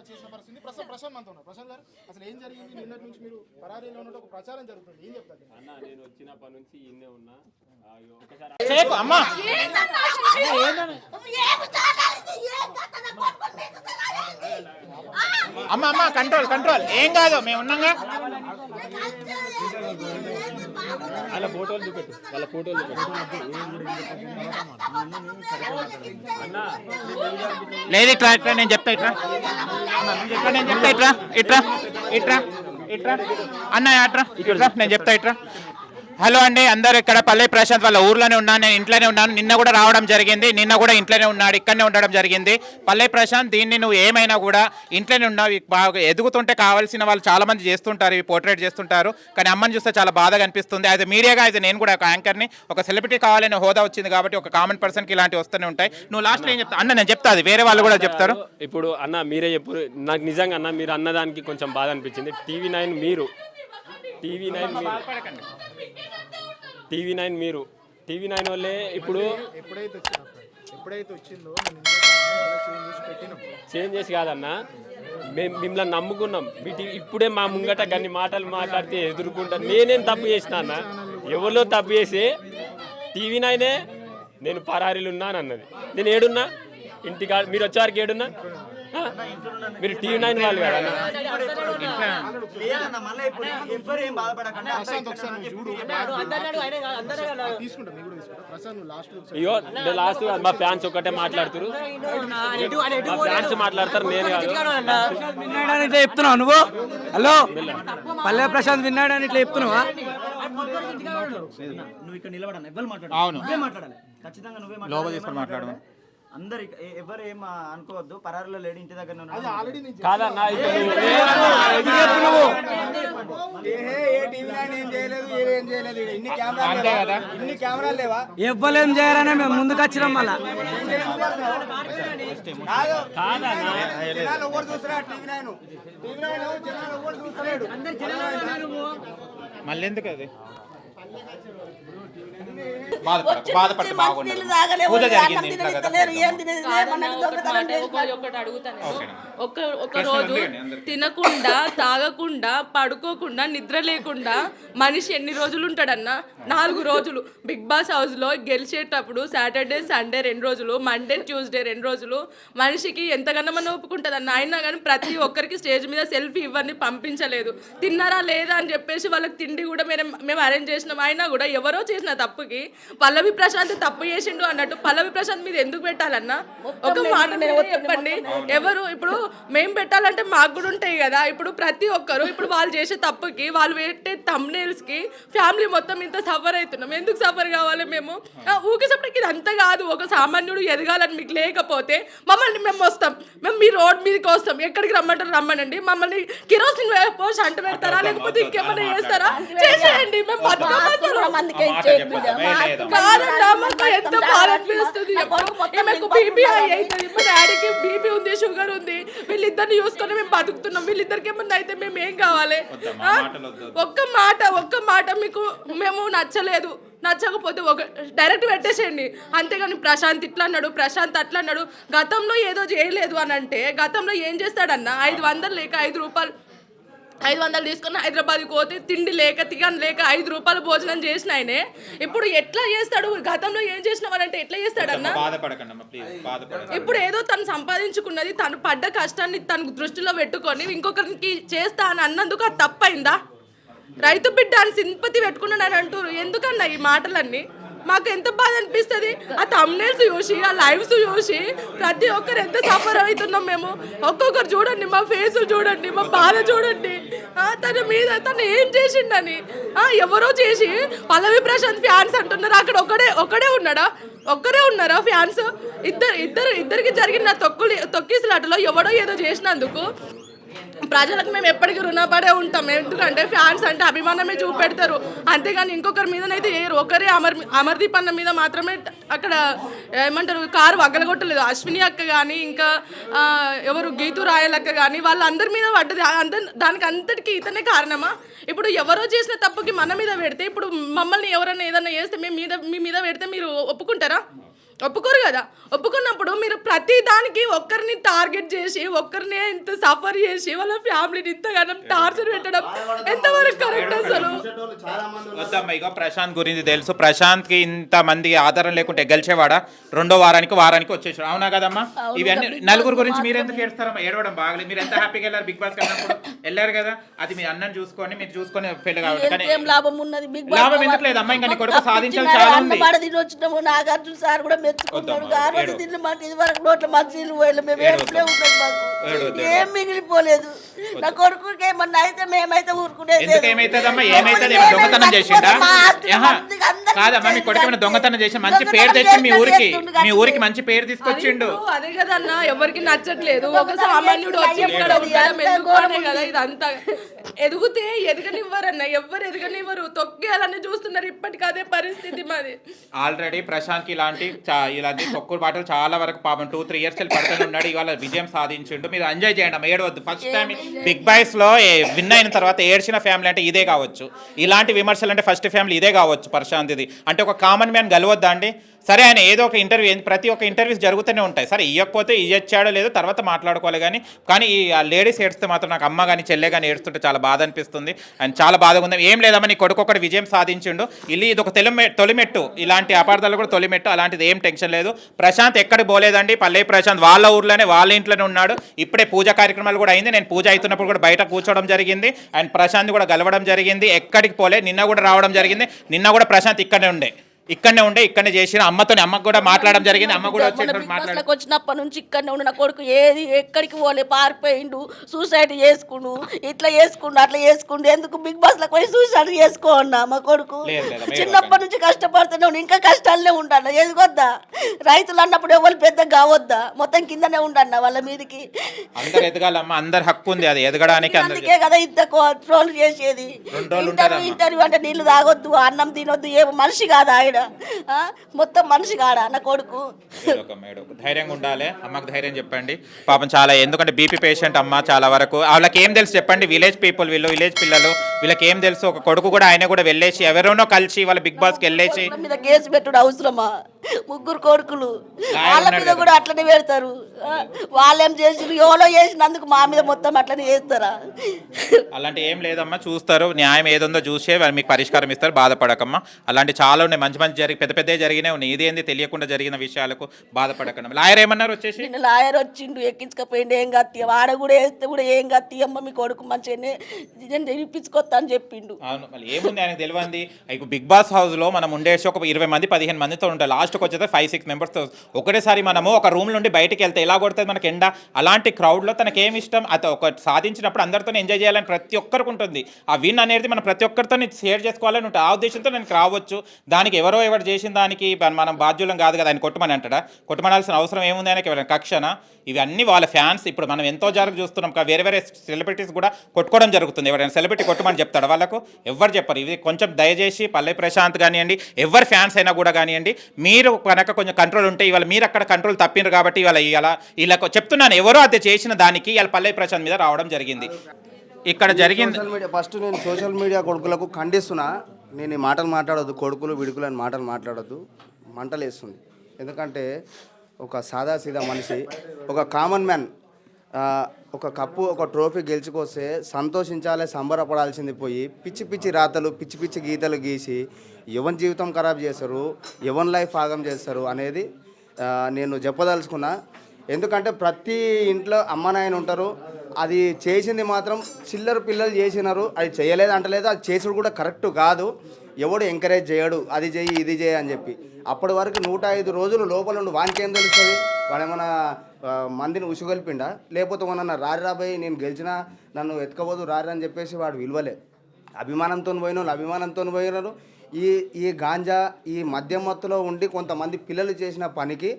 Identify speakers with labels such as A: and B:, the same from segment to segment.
A: చేసిన పరిస్థితి ప్రశాంత్ మనతో ఉన్నారు. ప్రశాంత్ గారు అసలు ఏం జరిగింది? నిన్నటి నుంచి మీరు పరారీలో ఉన్నట్టు ఒక ప్రచారం జరుగుతుంది, ఏం చెప్తారు?
B: అన్న నేను వచ్చినప్పటి నుంచి ఇన్నే ఉన్నా.
C: అమ్మ అమ్మ కంట్రోల్ కంట్రోల్, ఏం కాదు, మేము ఉన్నాగా.
B: వాళ్ళ ఫోటోలు చూపెట్టు, వాళ్ళ ఫోటోలు చూపెట్టు.
C: లేదు ఇట్లా ఇట్లా నేను చెప్తా, ఇట్లా నేను చెప్తా, ఇట్లా ఇట్లా ఇట్లా ఇట్లా అన్న అట్రా ఇట్లా నేను చెప్తా, ఇట్లా. హలో అండి అందరూ, ఇక్కడ పల్లె ప్రశాంత్ వాళ్ళ ఊర్లోనే ఉన్నాను, నేను ఇంట్లోనే ఉన్నాను. నిన్న కూడా రావడం జరిగింది, నిన్న కూడా ఇంట్లోనే ఉన్నాడు, ఇక్కడనే ఉండడం జరిగింది. పల్లె ప్రశాంత్ దీన్ని నువ్వు ఏమైనా కూడా ఇంట్లోనే ఉన్నావు. బాగా ఎదుగుతుంటే కావాల్సిన వాళ్ళు చాలా మంది చేస్తుంటారు, ఇవి పోర్ట్రేట్ చేస్తుంటారు. కానీ అమ్మని చూస్తే చాలా బాధగా అనిపిస్తుంది. అది మీడియాగా అయితే నేను కూడా ఒక యాంకర్ని, ఒక సెలబ్రిటీ కావాలని హోదా వచ్చింది కాబట్టి ఒక కామన్ పర్సన్కి ఇలాంటివి వస్తూనే ఉంటాయి. నువ్వు లాస్ట్లో ఏం చెప్తావు అన్న? నేను చెప్తా, అది వేరే వాళ్ళు కూడా చెప్తారు.
B: ఇప్పుడు అన్న మీరే చెప్పు. నాకు నిజంగా అన్న మీరు అన్నదానికి కొంచెం బాధ అనిపించింది. టీవీ9 మీరు టీవీ9 వాళ్ళే ఇప్పుడు
A: ఎప్పుడైతే వచ్చిందో
B: చేంజ్ చేసి కాదన్నా, మేము మిమ్మల్ని నమ్ముకున్నాం. ఇప్పుడే మా ముంగట గన్ని మాటలు మాట్లాడితే ఎదుర్కొంటా. నేనేం తప్పు చేసిన అన్న? ఎవరిలో తప్పు చేసి టీవీ9 నేను పరారీలు ఉన్నాను అన్నది. నేను ఏడున్నా? ఇంటికా మీరు వచ్చేవారికి ఏడున్నా? మీరు టీవీ9 వాళ్ళు కదా. అయ్యో లాస్ట్ మా ఫ్యాన్స్ ఒక్కటే మాట్లాడుతారు, మా ఫ్యాన్స్ మాట్లాడతారు, నేను కాదు.
D: ఇట్లా చెప్తున్నావు నువ్వు? హలో, పల్లె ప్రశాంత్ విన్నాడని ఇట్లా చెప్తున్నావా? నువ్వు ఇక్కడ నిలబడాలి, ఎవరు మాట్లాడాలి?
C: అవును,
D: నువ్వే మాట్లాడాలి, ఖచ్చితంగా నువ్వే
C: మాట్లాడాలి. మాట్లాడమని
D: అందరు ఎవరు ఏం అనుకోవద్దు. పరారులో లేడు, ఇంటి దగ్గర
B: కాదన్నా.
D: ఎవ్వలేం చేయాలనే మేము ముందుకు వచ్చినాం. మళ్ళా
C: మళ్ళీ ఎందుకు అది బాధపడి పూజ జరిగింది.
E: ఒకటి అడుగుతాను, ఒక రోజు తినకుండా తాగకుండా పడుకోకుండా నిద్ర లేకుండా మనిషి ఎన్ని రోజులు ఉంటాడన్నా? 4 రోజులు. బిగ్ బాస్ హౌస్ లో గెలిచేటప్పుడు సాటర్డే సండే 2 రోజులు, మండే ట్యూస్డే 2 రోజులు మనిషికి ఎంతగానో మనం ఒప్పుకుంటుంది అన్న. అయినా కానీ ప్రతి ఒక్కరికి స్టేజ్ మీద సెల్ఫీ ఇవన్నీ పంపించలేదు. తిన్నారా లేదా అని చెప్పేసి వాళ్ళకి తిండి కూడా మేము అరేంజ్ చేసినాం. అయినా కూడా ఎవరో చేసిన తప్పుకి పల్లవి ప్రశాంత్ తప్పు చేసిండు అన్నట్టు పల్లవి ప్రశాంత్ మీద ఎందుకు పెట్టాలన్నా? ఒక మాట చెప్పండి. ఎవరు ఇప్పుడు మేము పెట్టాలంటే మాకు కూడా ఉంటాయి కదా. ఇప్పుడు ప్రతి ఒక్కరు ఇప్పుడు వాళ్ళు చేసే తప్పుకి వాళ్ళు పెట్టే థంబ్నెయిల్స్ కి ఫ్యామిలీ మొత్తం ఇంత సఫర్ అవుతున్నాం. ఎందుకు సఫర్ కావాలి మేము? ఊకేసప్పటికి ఇది అంతా కాదు. ఒక సామాన్యుడు ఎదగాలని మీకు లేకపోతే మమ్మల్ని మేము వస్తాం, మేము మీ రోడ్ మీదకి వస్తాం, ఎక్కడికి రమ్మంటారు రమ్మనండి. మమ్మల్ని కిరోసిన్ పోసి అంటు పెడతారా లేకపోతే ఇంకేమైనా చేస్తారా? చేసేయండి, మేము కాదన్నా. మాకు ఎంత బాధ అనిపిస్తుంది. ఈమెకు బీపీ అవుతుంది, మా డాడీకి బీపీ ఉంది, షుగర్ ఉంది. వీళ్ళిద్దరిని చూసుకొని మేము బతుకుతున్నాం. వీళ్ళిద్దరికి ఏమన్నా అయితే మేము ఏం కావాలి? ఒక్క మాట మీకు మేము నచ్చకపోతే ఒక డైరెక్ట్ పెట్టేసేయండి. అంతేగాని ప్రశాంత్ ఇట్లా అన్నాడు, ప్రశాంత్ అట్లా అన్నాడు, గతంలో ఏదో చేయలేదు అని అంటే గతంలో ఏం చేస్తాడన్నా? 500 లేక 5 రూపాయలు 500 తీసుకొని హైదరాబాద్కి పోతే తిండి లేక తిగన్ లేక 5 రూపాయలు భోజనం చేసిన ఆయనే ఇప్పుడు ఎట్లా చేస్తాడు? గతంలో ఏం చేసిన వాళ్ళంటే ఎట్లా చేస్తాడన్నా? ఇప్పుడు ఏదో తను సంపాదించుకున్నది, తను పడ్డ కష్టాన్ని తనకు దృష్టిలో పెట్టుకొని ఇంకొకరికి చేస్తా అని అన్నందుకు అది తప్పైందా? రైతు బిడ్డ అని సింపతి పెట్టుకున్నాడు అని అంటారు. ఎందుకన్నా ఈ మాటలన్నీ? మాకు ఎంత బాధ అనిపిస్తుంది. ఆ థంబ్నెయిల్స్ చూసి, ఆ లైవ్స్ చూసి ప్రతి ఒక్కరు ఎంత సఫర్ అవుతున్నాం మేము. ఒక్కొక్కరు చూడండి, మా ఫేసులు చూడండి, మా బాధ చూడండి. తన మీద తను ఏం చేసిండని ఎవరో చేసి పల్లవి ప్రశాంత్ ఫ్యాన్స్ అంటున్నారు. అక్కడ ఒక్కడే ఉన్నాడా? ఒక్కరే ఉన్నారా ఫ్యాన్స్? ఇద్దరికి జరిగిన తొక్కిసలాటలో ఎవడో ఏదో చేసినందుకు ప్రజలకు మేము ఎప్పటికీ రుణపడే ఉంటాం. ఎందుకంటే ఫ్యాన్స్ అంటే అభిమానమే చూపెడతారు, అంతేగాని ఇంకొకరి మీదనైతే వేయరు. ఒకరే అమర్దీప్ అన్న మీద మాత్రమే అక్కడ ఏమంటారు కారు వగ్గలగొట్టలేదు. అశ్విని అక్క కానీ ఇంకా ఎవరు గీతు రాయల్ అక్క కానీ వాళ్ళందరి మీద పడ్డది. దానికి అంతటికీ ఇతనే కారణమా? ఇప్పుడు ఎవరో చేసిన తప్పుకి మన మీద పెడితే ఇప్పుడు మమ్మల్ని ఎవరైనా ఏదైనా చేస్తే మీ మీద పెడితే మీరు ఒప్పుకుంటారా? ఒప్పుకోరు కదా. ఒప్పుకున్నప్పుడు మీరు ప్రతి దానికి ఒక్కరిని టార్గెట్ చేసి ఒక్కరిని ఇంత సఫర్ చేసి వాళ్ళ ఫ్యామిలీని ఇంతగానం టార్చర్ పెట్టడం ఎంతవరకు కరెక్ట్ అసలు?
C: వద్దమ్మా, ఇక ప్రశాంత్ గురించి తెలుసు. ప్రశాంత్కి ఇంత మంది ఆధారం లేకుంటే గెలిచేవాడా? రెండో వారానికి వచ్చేసాడు. అవునా కదమ్మా? ఇవన్నీ నలుగురు గురించి మీరు ఎందుకు ఏడుస్తారమ్మా? ఏడవడం బాగలేదు. మీరు ఎంత హ్యాపీగా వెళ్ళారు బిగ్ బాస్ కన్నప్పుడు వెళ్ళారు కదా. అది మీ అన్నని చూసుకొని మీరు చూసుకొని పెళ్లి కావాలి. కానీ
F: లాభం ఉన్నది బిగ్ బాస్
C: లాభం ఎందుకు లేదమ్మా? ఇంకా నీ కొడుకు సాధించాలి చాలా ఉంది.
F: వచ్చినాము నాగార్జున సార్ కూడా మెచ్చుకుంటాడు. గార్వతి తిన్న మాకు ఇది వరకు నోట్ల మంచినీళ్ళు పోయలే, మేము ఏడుపులే ఉంటాం. మాకు ఏం మిగిలిపోలేదు. నా కొడుకుకి ఏమన్నా అయితే మేమైతే ఊరుకునేది.
C: ఏమైతుందమ్మా? ఏమైతుంది? దొంగతనం చేసిండా? కాదమ్మా, మీ కొడుకు ఏమైనా దొంగతనం చేసి మంచి పేరు తెచ్చి మీ ఊరికి మంచి పేరు తీసుకొచ్చిండు.
E: అదే కదన్నా, ఎవరికి నచ్చట్లేదు. ఒక సామాన్యుడు వచ్చి ఇక్కడ ఉండడం ఎందుకు అనే కదా ఇదంతా. ఎదిగితే ఎదగనివ్వరన్న, ఎవ్వరు ఎదగనివ్వరు, తొక్కేయాలని చూస్తున్నారు. ఇప్పటికి అదే పరిస్థితి మాది.
C: ఆల్రెడీ ప్రశాంత్ ఇలాంటి తొక్కుడు బాటలు చాలా వరకు పాపం 2-3 years పడుతూనే ఉన్నాడు. ఇవాళ విజయం సాధించిండు. మీరు ఎంజాయ్ చేయండి అమ్మ, ఏడవద్దు. ఫస్ట్ టైం బిగ్ బాస్ లో విన్ అయిన తర్వాత ఏడ్చిన ఫ్యామిలీ అంటే ఇదే కావచ్చు. ఇలాంటి విమర్శలు అంటే ఫస్ట్ ఫ్యామిలీ ఇదే కావచ్చు ప్రశాంత్. ఇది అంటే ఒక కామన్ మ్యాన్ గెలవద్దా అండి? సరే, ఆయన ఏదో ఒక ఇంటర్వ్యూ, ప్రతి ఒక్క ఇంటర్వ్యూస్ జరుగుతూనే ఉంటాయి. సరే, ఇవ్వకపోతే ఇచ్చాడో లేదో తర్వాత మాట్లాడుకోవాలి. కానీ ఈ లేడీస్ ఏడుస్తే మాత్రం నాకు అమ్మ కానీ చెల్లె కానీ ఏడుస్తుంటే చాలా బాధ అనిపిస్తుంది. అండ్ చాలా బాధగా ఉంది. ఏం లేదమ్మా, నీ కొడుకు ఒకటి విజయం సాధించిండు. ఇది ఒక తొలిమెట్టు. ఇలాంటి అపార్థాలు కూడా తొలిమెట్టు. అలాంటిది ఏం టెన్షన్ లేదు. ప్రశాంత్ ఎక్కడికి పోలేదండి. పల్లె ప్రశాంత్ వాళ్ళ ఊర్లోనే వాళ్ళ ఇంట్లోనే ఉన్నాడు. ఇప్పుడే పూజ కార్యక్రమాలు కూడా అయింది. నేను పూజ అవుతున్నప్పుడు కూడా బయట కూర్చోవడం జరిగింది. అండ్ ప్రశాంత్ కూడా గెలవడం జరిగింది. ఎక్కడికి పోలే. నిన్న కూడా రావడం జరిగింది. నిన్న కూడా ప్రశాంత్ ఇక్కడనే ఇక్కడనే చేసిన అమ్మకు కూడా మాట్లాడడం జరిగింది. అమ్మ కూడా
F: వచ్చినప్పటి నుంచి ఇక్కడనే ఉండి నా కొడుకు ఏది ఎక్కడికి పోలే, పారిపోయిండు, సూసైడ్ చేసుకుండు, ఇట్లా చేసుకుండు అట్లా చేసుకుండు. ఎందుకు బిగ్ బాస్ లో పోయి సూసైడ్ చేసుకో అన్నా? మా కొడుకు చిన్నప్పటి నుంచి కష్టపడుతూనే ఉండి ఇంకా కష్టాలనే ఉండాలి. ఎదుగొద్దా? రైతులు అన్నప్పుడు ఎవరు పెద్ద కావద్దా? మొత్తం కిందనే ఉండన్నా వాళ్ళ మీదకి.
C: అందరు ఎదగాలమ్మా, అందరు హక్కు ఉంది అది ఎదగడానికి.
F: అందుకే కదా ఇంత ట్రోల్ చేసేది. ఇంటర్వ్యూ అంటే నీళ్లు తాగొద్దు, అన్నం తినొద్దు. ఏ మనిషి కాదా ఆయన? మొత్తం మనిషి కాడా నా కొడుకు?
C: ధైర్యంగా ఉండాలి. అమ్మకు ధైర్యం చెప్పండి. పాపం చాలా, ఎందుకంటే బీపీ పేషెంట్ అమ్మ. చాలా వరకు వాళ్ళకి ఏం తెలుసు చెప్పండి? విలేజ్ పీపుల్, విలేజ్ పిల్లలు, వీళ్ళకి ఏం తెలుసు? ఒక కొడుకు కూడా ఆయన కూడా వెళ్ళేసి ఎవరోనో కలిసి వాళ్ళ బిగ్ బాస్ కి వెళ్ళేసి
F: మీద కేసు పెట్టుడు అవసరమా? 3 కొడుకులు వాళ్ళ మీద కూడా అట్లనే పెడతారు. వాళ్ళేం చేసి ఎవరో చేసినందుకు మా మీద మొత్తం అట్లనే చేస్తారా?
C: అలాంటి ఏం లేదమ్మా, చూస్తారు. న్యాయం ఏదుందో చూసే మీకు పరిష్కారం ఇస్తారు. బాధపడకమ్మా. అలాంటి చాలా ఉన్నాయి, మంచి పెద్ద జరిగినాయి ఉన్నాయి. ఇదేంది తెలియకుండా జరిగిన విషయాలకు బాధపడకండి. లాయర్ ఏమన్నారు? వచ్చేసి
F: లాయర్ వచ్చిండు, ఎక్కించుకపోయిండు. ఏం కత్తి వాడ కూడా వేస్తే కూడా ఏం కత్తి అమ్మ మీ కొడుకు మంచిగానే ఇప్పించుకొస్తా అని చెప్పిండు.
C: అవును, మళ్ళీ ఏముంది ఆయనకు తెలియంది. బిగ్ బాస్ హౌస్ లో మనం ఉండేసి ఒక 20 మంది 15 మందితో ఉంటాయి. లాస్ట్కి వచ్చేది 5-6 మెంబర్స్తో ఒకటేసారి మనము ఒక రూమ్ నుండి బయటికి వెళ్తే ఎలా కొడుతుంది మనకి ఎండ. అలాంటి క్రౌడ్లో తనకేమి ఇష్టం, అది ఒక సాధించినప్పుడు అందరితో ఎంజాయ్ చేయాలని ప్రతి ఒక్కరికి ఉంటుంది. ఆ విన్ అనేది మనం ప్రతి ఒక్కరితో షేర్ చేసుకోవాలని ఉంటుంది. ఆ ఉద్దేశంతో నేను రావచ్చు. దానికి ఎవరు చేసిన దానికి మనం బాధ్యులం కాదు కదా. ఆయన కొట్టమని అంటాడా? కొట్టమనాల్సిన అవసరం ఏముంది ఆయనకి? ఎవరైనా కక్షణ? ఇవన్నీ వాళ్ళ ఫ్యాన్స్. ఇప్పుడు మనం ఎంతో చూస్తున్నాం. వేరే సెలబ్రిటీస్ కూడా కొట్టుకోవడం జరుగుతుంది. ఎవరైనా సెలబ్రిటీ కొట్టమని చెప్తాడు? వాళ్ళకు ఎవరు చెప్పరు. ఇది కొంచెం దయచేసి పల్లె ప్రశాంత్ కానివ్వండి, ఎవరి ఫ్యాన్స్ అయినా కూడా కానివ్వండి, మీరు కనుక కొంచెం కంట్రోల్ ఉంటే, ఇవాళ మీరు అక్కడ కంట్రోల్ తప్పినారు కాబట్టి ఇలా చెప్తున్నాను. ఎవరో అది చేసిన దానికి ఇవాళ పల్లె ప్రశాంత్ మీద రావడం జరిగింది. ఇక్కడ జరిగింది.
G: ఫస్ట్ నేను సోషల్ మీడియా కొడుకులకు ఖండిస్తున్నా. నేను ఈ మాటలు మాట్లాడొద్దు, కొడుకులు విడుకులు అని మాటలు మాట్లాడొద్దు. మంటలు వేస్తుంది. ఎందుకంటే ఒక సాదాసీదా మనిషి, ఒక కామన్ మ్యాన్ ఒక కప్పు, ఒక ట్రోఫీ గెలుచుకొస్తే సంతోషించాలి, సంబరపడాల్సింది పోయి పిచ్చి రాతలు, పిచ్చి గీతలు గీసి ఎవరి జీవితం ఖరాబ్ చేస్తారు, ఎవరి లైఫ్ ఆగం చేస్తారు అనేది నేను చెప్పదలుచుకున్నా. ఎందుకంటే ప్రతి ఇంట్లో అమ్మ నాయన ఉంటారు. అది చేసింది మాత్రం చిల్లర పిల్లలు చేసినారు. అది చేయలేదు అంటలేదు, అది చేసుడు కూడా కరెక్ట్ కాదు. ఎవడు ఎంకరేజ్ చేయడు, అది చెయ్యి ఇది చేయి అని చెప్పి. అప్పటి వరకు 105 రోజులు లోపల ఉండి వానికేం తెలుస్తుంది? వాడేమన్నా మందిని ఉసుగొల్పిండా? లేకపోతే మన రాబోయి నేను గెలిచినా నన్ను ఎత్తుకోవద్దు రారి అని చెప్పేసి వాడు విలువలే. అభిమానంతో పోయినారు. ఈ గాంజా, ఈ మద్యం మత్తులో ఉండి కొంతమంది పిల్లలు చేసిన పనికి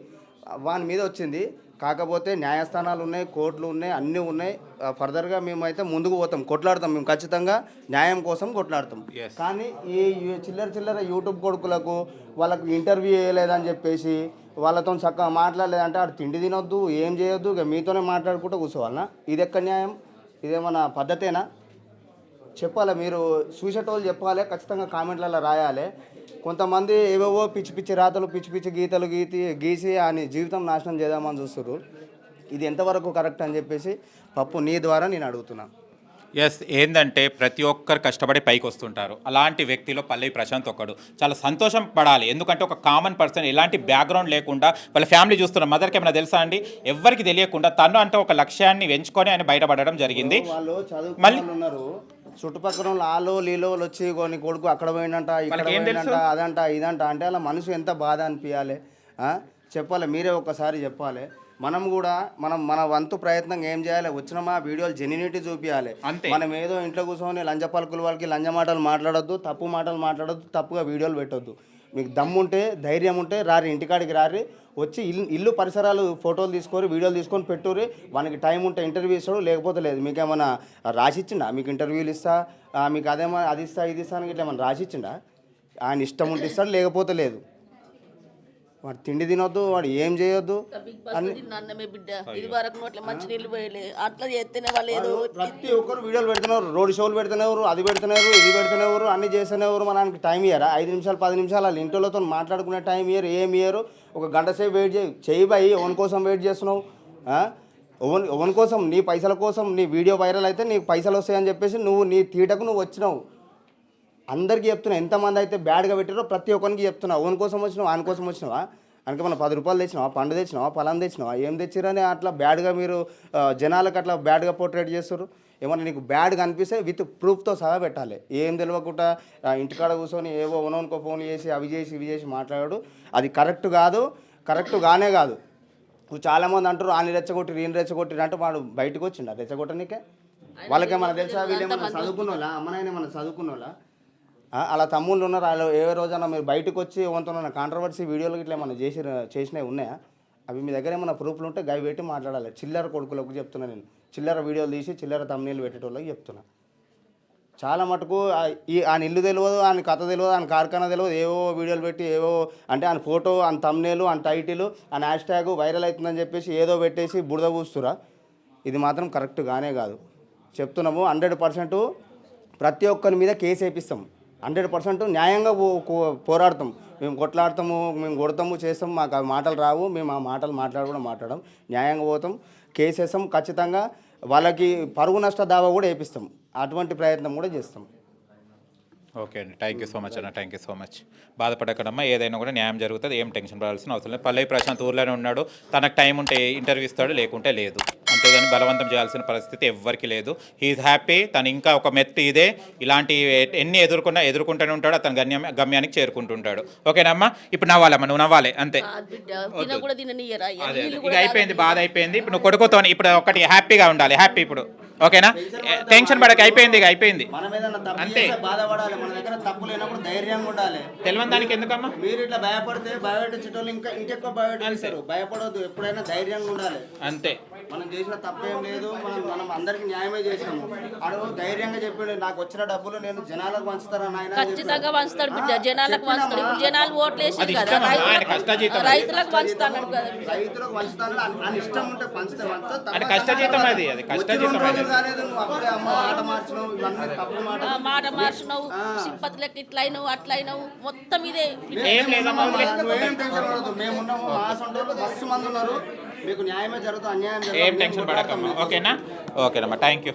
G: వాని మీద వచ్చింది. కాకపోతే న్యాయస్థానాలు ఉన్నాయి, కోర్టులు ఉన్నాయి, అన్నీ ఉన్నాయి. ఫర్దర్గా మేమైతే ముందుకు పోతాం, కొట్లాడతాం. మేము ఖచ్చితంగా న్యాయం కోసం కొట్లాడతాం. కానీ ఈ చిల్లర యూట్యూబ్ కొడుకులకు వాళ్ళకు ఇంటర్వ్యూ చేయలేదని చెప్పేసి వాళ్ళతో చక్కగా మాట్లాడలేదంటే ఆడు తిండి తినొద్దు, ఏం చేయొద్దు, ఇక మీతోనే మాట్లాడుకుంటూ కూర్చోవాలన్నా? ఇది ఎక్కడ న్యాయం? ఇదేమన్నా పద్ధతేనా? చెప్పాలి, మీరు చూసేటోళ్ళు చెప్పాలి, ఖచ్చితంగా కామెంట్లలో రాయాలి. కొంతమంది ఏవేవో పిచ్చి పిచ్చి రాతలు పిచ్చి పిచ్చి గీతలు గీసి అని జీవితం నాశనం చేద్దామని చూస్తారు. ఇది ఎంతవరకు కరెక్ట్ అని చెప్పేసి పప్పు నీ ద్వారా నేను అడుగుతున్నా.
C: ఎస్, ఏంటంటే ప్రతి ఒక్కరు కష్టపడి పైకి వస్తుంటారు. అలాంటి వ్యక్తిలో పల్లవి ప్రశాంత్ ఒకడు. చాలా సంతోషం పడాలి, ఎందుకంటే ఒక కామన్ పర్సన్, ఎలాంటి బ్యాక్గ్రౌండ్ లేకుండా వాళ్ళ ఫ్యామిలీ చూస్తున్నారు. మదర్కి ఏమైనా తెలుసా అండి? ఎవరికి తెలియకుండా తను అంటే ఒక లక్ష్యాన్ని ఎంచుకొని ఆయన బయటపడడం జరిగింది.
G: వాళ్ళు చదువుకున్న ఉన్నారు, చుట్టుపక్కల వాళ్ళు లీలో వచ్చి కొన్ని కొడుకు అక్కడ పోయినంట ఇక్కడ పోయినంట అదంట ఇదంట అంటే అలా మనసు ఎంత బాధ అనిపించాలి. చెప్పాలి, మీరే ఒక్కసారి చెప్పాలి. మనం కూడా మన వంతు ప్రయత్నంగా ఏం చేయాలి, వచ్చినమా వీడియోలు జెన్యూనిటీ చూపించాలి. మనం ఏదో ఇంట్లో కూర్చొని లంజ పలుకుల వాళ్ళకి లంజ మాటలు మాట్లాడొద్దు, తప్పు మాటలు మాట్లాడొద్దు, తప్పుగా వీడియోలు పెట్టొద్దు. మీకు దమ్ముంటే ధైర్యం ఉంటే రారి, ఇంటికాడికి రారి, వచ్చి ఇల్లు పరిసరాలు ఫోటోలు తీసుకొని వీడియోలు తీసుకొని పెట్టుర్రి. మనకి టైం ఉంటే ఇంటర్వ్యూ ఇస్తాడు, లేకపోతే లేదు. మీకు ఏమైనా రాసిచ్చిండా? మీకు ఇంటర్వ్యూలు ఇస్తా, మీకు అదేమో అది ఇస్తా ఇది ఇస్తాను ఇట్లా ఏమైనా రాసిచ్చిండా? ఆయన ఇష్టం ఉంటే ఇస్తాడు, లేకపోతే లేదు. వాడు తిండి తినొద్దు, వాడు ఏం చేయొద్దు.
F: అన్నమే బిడ్డ, ఇది వరకు నోట్ల మంచి నీళ్ళు పోయలే, అట్లా చేస్తేనే వాళ్ళు ఏదో
G: ప్రతి ఒక్కరు వీడియోలు పెడుతున్నారు, రోడ్ షోలు పెడుతున్నారు, అది పెడుతున్నారు, ఇది పెడుతున్నారు, అన్ని చేస్తున్నారు. మనకి టైం ఇయ్యరా? 5 నిమిషాలు 10 నిమిషాలు వాళ్ళ ఇంటితో మాట్లాడుకునే టైం ఇయ్యరు, ఏమి ఇయ్యరు. ఒక గంట సేపు వెయిట్ చేయి బాయి, ఓన్ కోసం వెయిట్ చేస్తున్నావు. ఓన్ కోసం, నీ పైసల కోసం, నీ వీడియో వైరల్ అయితే నీకు పైసలు వస్తాయని చెప్పేసి నీ తీటకు నువ్వు వచ్చినావు. అందరికీ చెప్తున్నా, ఎంతమంది అయితే బ్యాడ్గా పెట్టారో ప్రతి ఒక్కరికి చెప్తున్నా. ఓన్ కోసం వచ్చినావు, ఆయన కోసం వచ్చినావా? అనుక మన 10 రూపాయలు తెచ్చినావా, పండు తెచ్చినావా, పొలం తెచ్చినావా, ఏం తెచ్చిరని అట్లా బ్యాడ్గా మీరు జనాలకు అట్లా బ్యాడ్గా పోర్ట్రేట్ చేస్తారు. ఏమన్నా నీకు బ్యాడ్గా అనిపిస్తే విత్ ప్రూఫ్తో సహా పెట్టాలి. ఏం తెలియకుండా ఇంటికాడ కూర్చొని ఏవో ఓనోనుకో ఫోన్ చేసి అవి చేసి ఇవి చేసి మాట్లాడాడు. అది కరెక్ట్ కాదు, కరెక్ట్గానే కాదు. చాలామంది అంటారు ఆయన రెచ్చగొట్టి ఈయన రెచ్చగొట్టి అంటే వాడు బయటకు వచ్చిండ రెచ్చగొట్టనికే. వాళ్ళకేమన్నా తెలుసా? వీళ్ళేమన్నా చదువుకున్న వాళ్ళ, అమ్మనైనా ఏమన్నా చదువుకున్న వాళ్ళ? అలా తమ్ముళ్ళు ఉన్నారు. వాళ్ళు ఏ రోజైనా మీరు బయటకు వచ్చి వంతున్న కాంట్రవర్సీ వీడియోలు ఇట్లా ఏమన్నా చేసినవి ఉన్నాయా? అవి మీ దగ్గర ఏమైనా ప్రూఫ్లు ఉంటే గవి పెట్టి మాట్లాడాలి. చిల్లర కొడుకులకు చెప్తున్నా నేను, చిల్లర వీడియోలు తీసి చిల్లర తమ్ముళ్ళు పెట్టేటోళ్ళకి చెప్తున్నా. చాలా మటుకు ఆయన ఇల్లు తెలియదు, ఆయన కథ తెలియదు, ఆయన కార్ఖానా తెలియదు, ఏవో వీడియోలు పెట్టి ఏవో అంటే ఆయన ఫోటో, ఆయన తమ్నేలు, ఆయన టైటిల్, ఆయన హ్యాష్ ట్యాగ్ వైరల్ అవుతుందని చెప్పేసి ఏదో పెట్టేసి బురద పూస్తురా. ఇది మాత్రం కరెక్ట్ కానే కాదు. చెప్తున్నాము 100% ప్రతి ఒక్కరి మీద కేసు వేపిస్తాం. 100% న్యాయంగా పోరాడతాం. మేము కొట్లాడతాము, మేము కొడతాము, చేస్తాం. మాకు ఆ మాటలు రావు, మేము ఆ మాటలు మాట్లాడడం న్యాయంగా పోతాం, కేసు వేస్తాం. ఖచ్చితంగా వాళ్ళకి పరువు నష్ట దావా కూడా వేపిస్తాం. అటువంటి ప్రయత్నం కూడా చేస్తాం.
C: ఓకే అండి, థ్యాంక్ యూ సో మచ్ అన్న, థ్యాంక్ యూ సో మచ్. బాధపడకడమ్మా, ఏదైనా కూడా న్యాయం జరుగుతుంది, ఏం టెన్షన్ పడాల్సిన అవసరం లేదు. పల్లవి ప్రశాంత్ ఊర్లోనే ఉన్నాడు, తనకు టైం ఉంటే ఇంటర్వ్యూ ఇస్తాడు, లేకుంటే లేదు. అంతేగాని బలవంతం చేయాల్సిన పరిస్థితి ఎవ్వరికి లేదు. He's happy. తను ఇంకా ఒక మెత్తి ఇదే, ఇలాంటి ఎన్ని ఎదుర్కొంటూనే ఉంటాడు, అతను గమ్యానికి చేరుకుంటుంటాడు. ఓకేనమ్మా, ఇప్పుడు నవ్వాలమ్మా, నువ్వు నవ్వాలి అంతే. ఇక అయిపోయింది, బాధ అయిపోయింది. ఇప్పుడు నువ్వు కొడుకుతో ఇప్పుడు ఒకటి హ్యాపీగా ఉండాలి, హ్యాపీ ఇప్పుడు. ఓకేనా? టెన్షన్ పడక, అయిపోయింది ఇక అయిపోయింది అంతే.
G: బాధపడాలి, మన దగ్గర తప్పు లేనప్పుడు ధైర్యంగా ఉండాలి.
C: తెలియని దానికి ఎందుకమ్మా?
G: మీరు ఇట్లా భయపడితే భయపెట్టించేటోళ్ళు ఇంకెక్కువ భయపెట్టారు. భయపడవద్దు, ఎప్పుడైనా ధైర్యంగా ఉండాలి
C: అంతే.
G: మనం చేసిన తప్పేం లేదు, మనం అందరికి న్యాయమే చేసాము. అడుగు ధైర్యంగా చెప్పాడు, నాకు వచ్చిన డబ్బులు నేను జనాలకు పంచుతారా నాయన?
F: ఖచ్చితంగా పంచుతాడు బిడ్డ, జనాలకు పంచుతాడు. ఇప్పుడు జనాలు ఓట్లేసి రైతులకు పంచుతాను,
G: రైతులకు పంచుతాను. అని ఇష్టం ఉంటే పంచితే
F: మాట మార్చినావు, సింపతులకు ఇట్లయినావు అట్లయినావు, మొత్తం ఇదే.
G: మేమున్నాము, మస్తు మంది ఉన్నారు, మీకు న్యాయమే జరుగుతుంది, అన్యాయం
C: ఏం టెన్షన్ పడకమ్మా. ఓకేనా? ఓకేనమ్మా, థ్యాంక్ యూ.